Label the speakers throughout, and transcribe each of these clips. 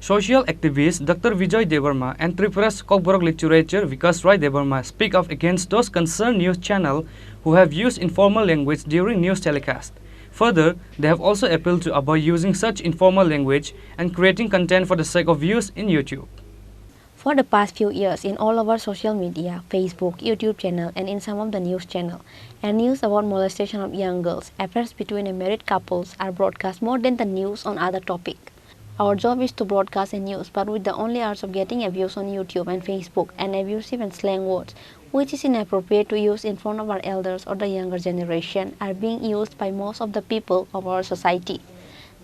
Speaker 1: Social activist Dr. Bijoy Debbarma and Tripura's Kokborok literature Bikash Debbarma speak up against those concerned news channels who have used informal language during news telecast. Further, they have also appealed to avoid using such informal language and creating content for the sake of views in YouTube.
Speaker 2: For the past few years, in all our social media, Facebook, YouTube channel, and in some of the news channel, and news about molestation of young girls, affairs between married couples are broadcast more than the news on other topic. Our job is to broadcast a news, but with the only odds of getting abuse on YouTube and Facebook and abusive and slang words, which is inappropriate to use in front of our elders or the younger generation, are being used by most of the people of our society.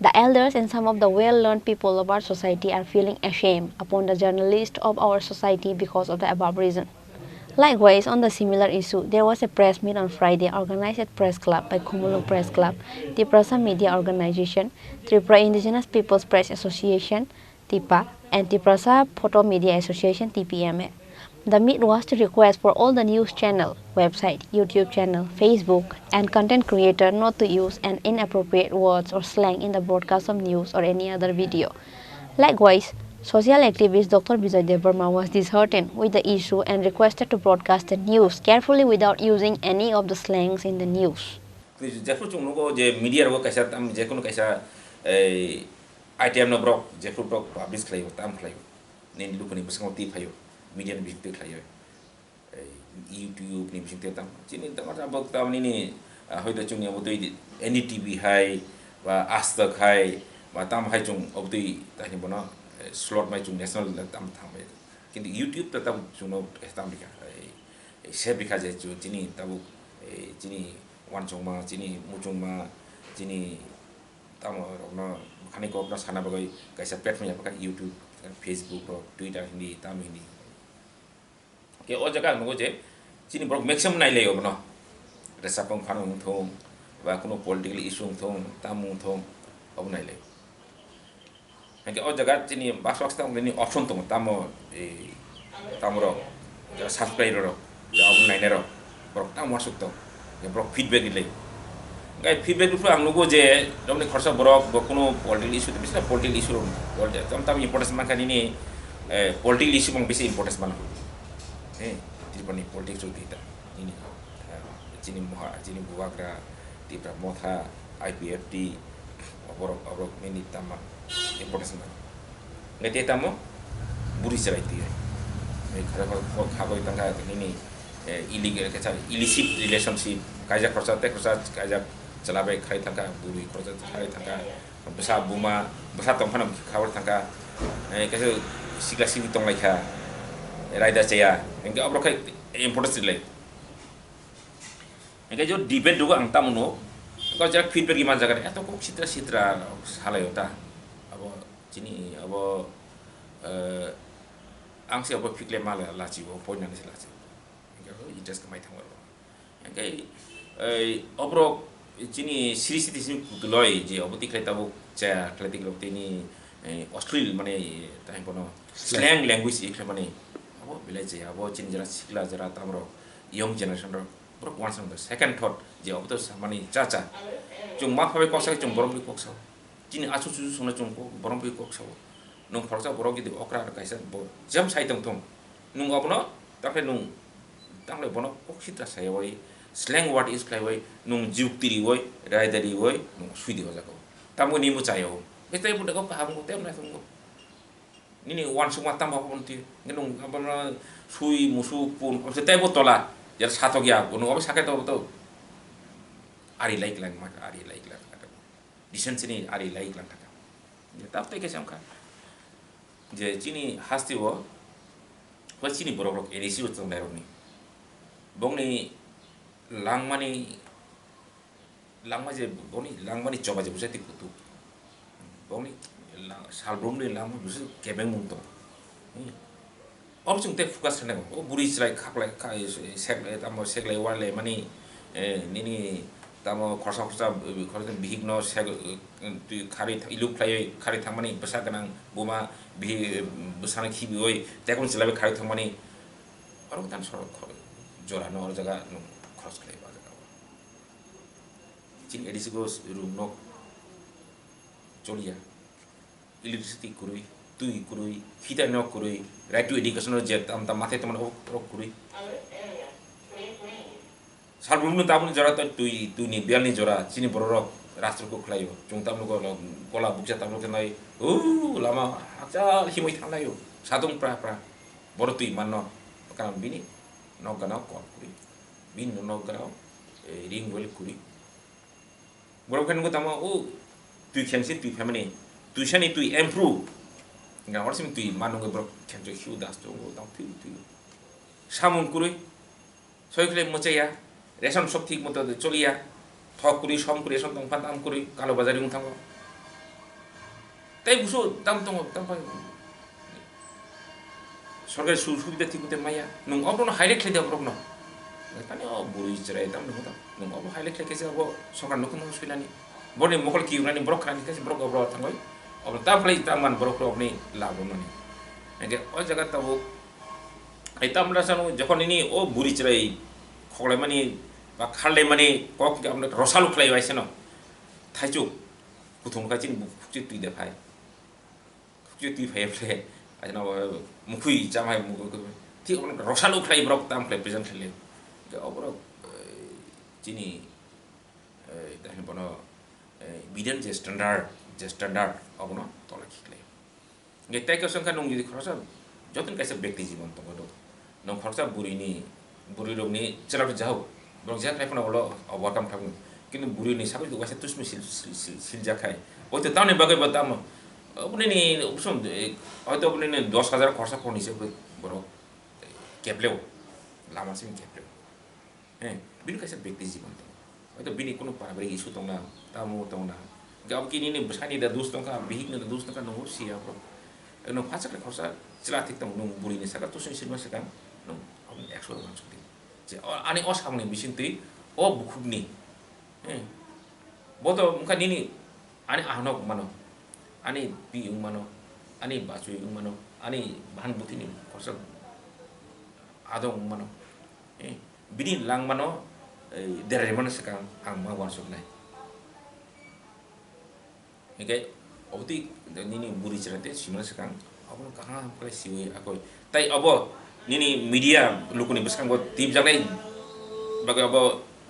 Speaker 2: The elders and some of the well-learned people of our society are feeling ashamed upon the journalists of our society because of the above reason. Likewise, on the similar issue, there was a press meet on Friday organized at Press Club by Khorang Press Club, Tripura Media Organization, Tripura Indigenous Peoples Press Association, TIPA, and Tripura Photo Media Association, TPMA. The meet was to request for all the news channel, website, YouTube channel, Facebook, and content creator not to use an inappropriate words or slang in the broadcast of news or any other video. Likewise, social activist Dr. Bijoy Debbarma was disheartened with the issue and requested to broadcast the news carefully without using any of the slangs in the news.
Speaker 3: Media ni bising kelayu, YouTube ni bising tam. Cini tam macam bok tam ni, hoi dah cung ni abot tu NDTV hai, wa Astak hai, wa tam hai cung abot tu tah ni bona slot mai cung national tam tam hai. Kini YouTube tam cung no tam dika, share dika je cung cini tabu cini wan cung ma, cini mucung ma, cini tam orang kani kau pernah sana bagai kaisa platform yang pakai YouTube, Facebook, Twitter hindi tam hindi. Ke o jaga nugo je chini brok maximum nai lego bno resapong phanung thong wa kuno political issue thong tamung thong ob nai le ke o jaga chini baswaks tam ni option tong tamo tamro ja subscriber ro ja ob nai ne ro brok tam wasuk to ke brok feedback le ngai feedback tu ang nugo je domni khorsa brok kuno political issue bisna political issue bol ja tam importance man kan ini political issue mang bisi importance man Tripura ni politik sudah tidak ini, cini moha, cini buagra, Tripura motha, IPFT, Kokborok ini tama importance mana. Ngerti tamo, buri cerai tiga. Kalau kau tangga ini illegal, illicit relationship, kajak korsa kajak celabai kai tangga buri korsa kai tangga besar buma besar tempat kau tangga, kasi sigla sini tong leka. Raida saya, enggak apa kai importance dilai. Enggak jo debate juga ang tamu no, kau jarak feedback gimana jaga ni? Atau kau citra halai ota, abo cini abo ang siapa fikir malah laci, abo poin yang laci. Enggak kau interest kemai tanggal. Enggak obrok cini series itu sini kuloi, je abo tiklai tabu saya kelai tiklai ini Australia mana tahu pono slang language ikhlas mana. Abo village ya, abo cini jara sikla jara tamro young generation ro brok one the second thought je abo tu mani caca cung mak pabe koksa cung borom bi koksa cini asu suna cung borom bi koksa nung forsa borok gitu okra kaisa bo jam sai tong tong nung abo no tapi nung tangle bono koksita saya woi slang word is play woi nung juk tiri woi raidari woi nung suidi hoja ko tamu ni mu chayo betai pun ko paham ko tem na tong ini wan semua tambah pun ti ngenung apa sui musuh pun setai botola jar satu gya pun apa sakit to ari like lang mak ari like lang disen sini ari like lang kata ya tapi ke samka je cini hasti wo pas cini borok edisi utang darok ni bong ni lang mani je bong ni lang mani coba je busati kutu bong ni salbrum ni lama busu kebeng mungto. Option te focus na ko. Buri silai kaklai kai seklai tamo seklai wale mani nini tamo khorsa bihik no seg tu khari ilu play khari thamani basa kanang buma bi busana khibi oi tekon silai khari thamani orang tan sorok jora no jaga no cross klai ba jaga. Cin edisi go room no cholia electricity kurui tui kurui kita no kurui right to education je tam mathe teman kurui salbum nu tamun jora to tui ni bial ni jora Chini borok rastro ko khlayo chung tam ko kola bukja tam ko nai lama acha himoi thalayo sadung pra bor tui manno kan bini no gana ko kuri bin no gana ring wel kuri borok kan ko tama tui khensi tui family tui shani tui improve nga orsim tui manung borok khenjo hiu das to tang tui samun kuri soikle mochaya ration সব ঠিক মতো চলিয়া ঠক করি সম করি ration তং দাম করি কালো বাজারে থাকো তাই বুঝো দাম দङ দাম সরকারি সুবিধা ঠিক মতো মাইয়া নং অব্রন হাইলে খেলে দেব রকম তানি বুড়ি চরাই দাম নং নং অব হাইলে খেলেছে অব সরকার নতুন সইলানি বনে মকল কি উনানি ব্রক খানি কাছে ব্রক অব্র থাঙ্গই অব তা ফলাই তামান ব্রক অবনি লাভ ননি এগে ও জায়গা তাবো এই তামলা সানো যখন ইনি ও বুড়ি চরাই খগলে মানি বা খালে মানে কক আমরা রসালু ফ্লাই বাইছে না থাইচু কুথুম কাচিন খুচি তুই দেখাই খুচি তুই ফাই ফ্লাই আজনা মুখুই জামাই মুখ ঠিক আমরা রসালু ফ্লাই ব্রক তাম ফ্লাই প্রেজেন্ট খেলে অবর চিনি তাহলে বনো বিডেন যে স্ট্যান্ডার্ড অবন তলে খিলে গেতাই কে সংখ্যা নং যদি খরচা যতন কাছে ব্যক্তি জীবন তো নং খরচা বুড়ি রোগনি চেলাটো যাও Bro jangan telepon Allah awakam kamu. Kini buri ni sahaja tu kasih terus sil jakai. Oh tu tahu ni bagai batam. Apa ni urusan? Oh tu apa ni 10,000 khorsa kau ni sebab bro kepleo. Lama sih kepleo. Bini kasih bekti jiman tu. Oh tu bini kono para beri isu tong na tamu tong na. Gak begini ni besar ni dah dus tong ka bihik ni dah dus tong ka nombor siapa bro. Nong pasal khorsa celatik tong nong buri ni sahaja terus sil masuk kan. Nong apa ni ekso masuk. Ani samne bisinti bukhubni boto muka nini ani ahnok mano ani pi mano ani bacui mano ani bahan buti ni korsa adong mano bini lang mano dari mana sekarang ang mawar sognai okay obti nini buri cerita simana sekarang apa kah kalau siwi aku tai abo nini media lukuni beskan buat tim jangan bagai apa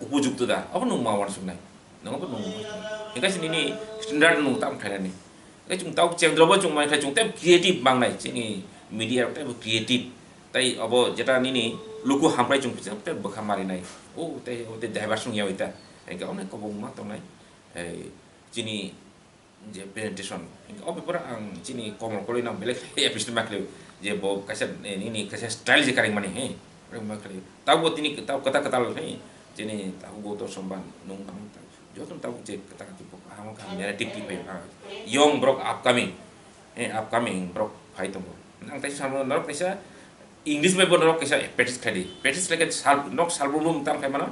Speaker 3: upujuk tu dah apa nung mawar sebenarnya nung apa nung ini kan ini standar nung tam kaya ni kan cuma tahu ceng drama cuma main cuma tem kreatif bang nai ini media tem kreatif tapi apa jeta nini luku hampai cuma tem berkamari nai tapi diversion ya itu ini kan orang kau buat tu nai ini je presentation ini apa pun ang ini komol kolina belak episode maklu je bo kasih ini kasih style je karing mana orang maklu tahu buat ini tahu kata-kata lain jadi tahu buat somban nung kamu tahu jauh tahu je kata-kata pok kamu kan narrative tipe young brok upcoming brok hai tu nang tadi sama norok kisah English me bon norok kisah petis lagi sal belum tam kayak mana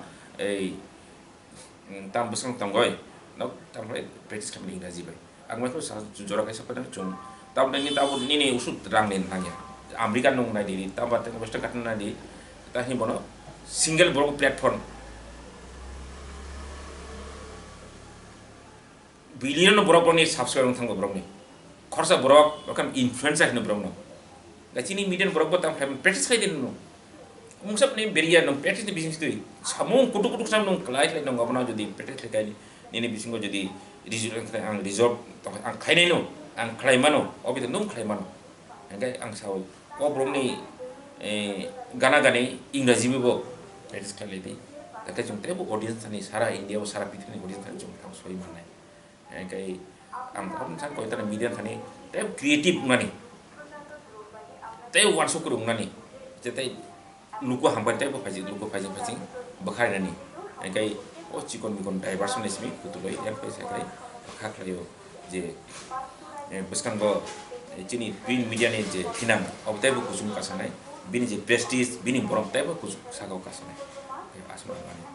Speaker 3: tam besar tam goy nok tam petis kami Inggris bay ang mereka jorok kisah pada cung tahun ini usut terang nih hanya Amerika nung nadi tambah tengah pesta kata nadi kita ini bono single brok platform billion brok ni subscribe tanggo brok ni khorsa brok bahkan influencer ni brok no gaji ni median brok tam petis kaya din no mungsap ni beria no petis ni bisnis tu samung kutuk sam nung kelai nung gapana jadi petis kaya ni bisnis ko jadi resort ang kaya no ang kelai mano obi tu nung kelai mano angkai ang sawi brok ni gana-gani Inggris bo petis kaya di tapi cuma tebu audience ni sara India sara pitri ni audience kan cuma tahu soal mana angkai ang orang kan kau itu media kan ni tebu kreatif mana ni tebu warso kurung mana ni jadi luku hambat tebu pajing bakar nani angkai cikon diversion ni sini betul lagi yang pesa kai hak layo je beskan go Chini print media ni je finang ob tebu kusum kasana bini je prestige bini borong tebu kusum sakau kasana asma mani.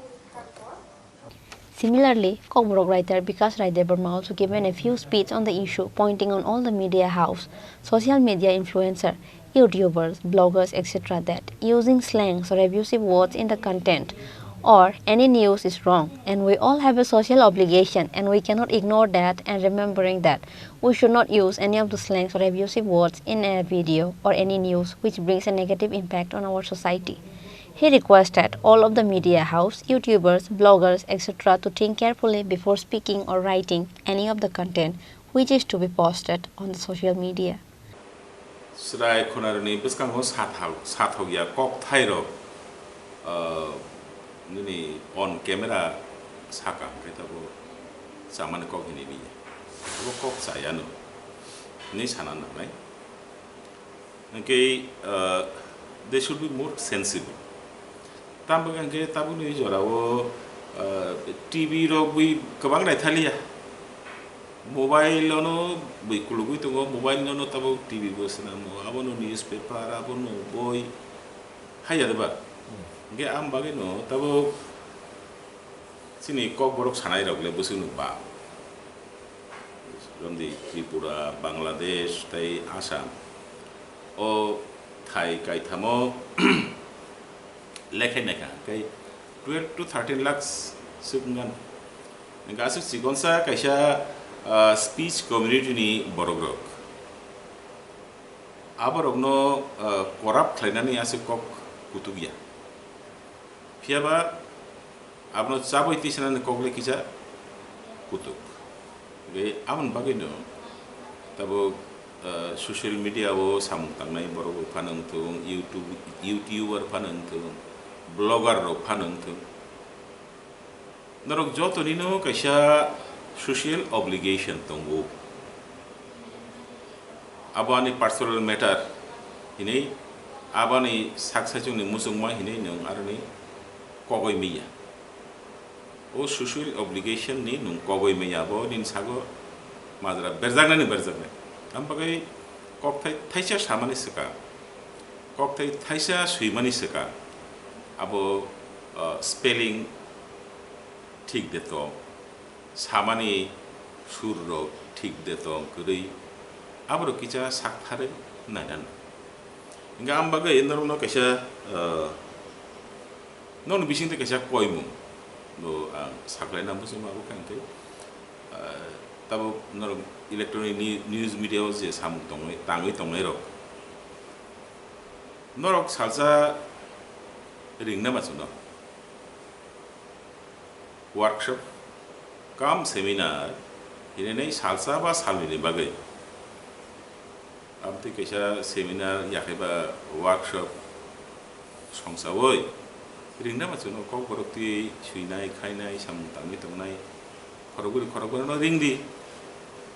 Speaker 2: Similarly, Kokborok writer Bikash Debbarma also given a few speeches on the issue, pointing on all the media house, social media influencer, YouTubers, bloggers, etc. that using slangs or abusive words in the content or any news is wrong, and we all have a social obligation, and we cannot ignore that, and remembering that we should not use any of the slangs or abusive words in a video or any news which brings a negative impact on our society. He requested all of the media house, YouTubers, bloggers, etc. to think carefully before speaking or writing any of the content which is to be posted on the social media.
Speaker 3: Srai khonarni biskang ho sathau ya kok thairo nini on camera saka kaita bo saman kok ni bi bo kok saya no ni sanan na right okay they should be more sensible tambagan ke tabu ni jora wo TV ro bui kabang rai thalia mobile no bui kulugui to mobile no tabu TV bo sana mo abono newspaper abono boy haya ba ge am bagi no tabu sini Kokborok sanai rogle busunu ba from the Tripura Bangladesh tai Assam o thai kai thamo lekhe neka kai 12 to 13 lakhs sukungan ngasu sigonsa kaisa speech community ni Borogrok aborogno corrupt khlainani ase kok kutugia fiaba abno saboi tisana kokle kisa kutuk ge amon bagino tabo social media wo samung tangnai borok phanang tung youtuber phanang tung blogger ro phanang tung norok joto nino kaisa social obligation tongo abani personal matter hini abani saksachung ni musungma hini nong arni kogoi miya o social obligation ni nong kogoi miya bo din sago madra berzagna ni berzagna ampagai kokthai thaisa samani saka kokthai thaisa suimani saka abo spelling ঠিক দেত সামানি সুর ঠিক দেত কই আবার কিছা সাকথারে নাইদান ইংগা আমবাগে নরনো কাইসা নন বিসিংতে কাইসা কইমু no সাকলাইনা বুঝি মাবো কানতে তাবো নর electronic news মিডিয়াও যে সামু দংলাই দংলাই rock নরক salsa রিংনা মাসুনো workshop kam seminar ini nei salsa ba salini bagai amti kaisa seminar yakeba workshop songsawoi ringna ma chuno Kokborok ti suinai khainai samtangmi tongnai khoroguri no ringdi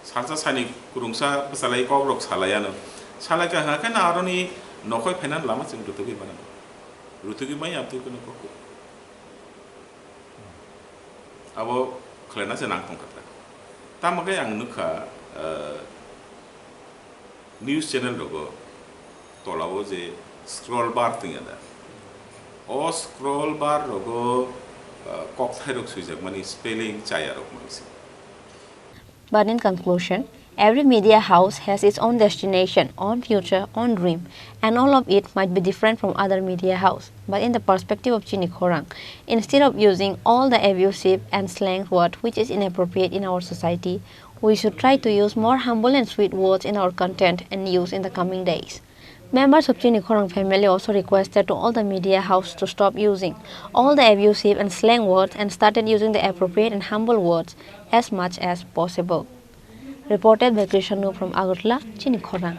Speaker 3: salsa sani kurungsa pasalai Kokborok salayano salaka ha kana aroni nokhoi phenan lama chung rutugi bana rutugi mai amti kono kokko abo khlena se nang tongkata tamagai ang nukha news channel rogo tolawo je scroll bar tingada o scroll bar rogo kokthai rok suijak mani spelling chaya rok manisi.
Speaker 2: But in conclusion, every media house has its own destination, own future, own dream, and all of it might be different from other media house. But in the perspective of Chini Khorang, instead of using all the abusive and slang word which is inappropriate in our society, we should try to use more humble and sweet words in our content and news in the coming days. Members of Chini Khorang family also requested to all the media house to stop using all the abusive and slang words and started using the appropriate and humble words as much as possible. Reported by Krishanu from Agartala, Chini Khorang.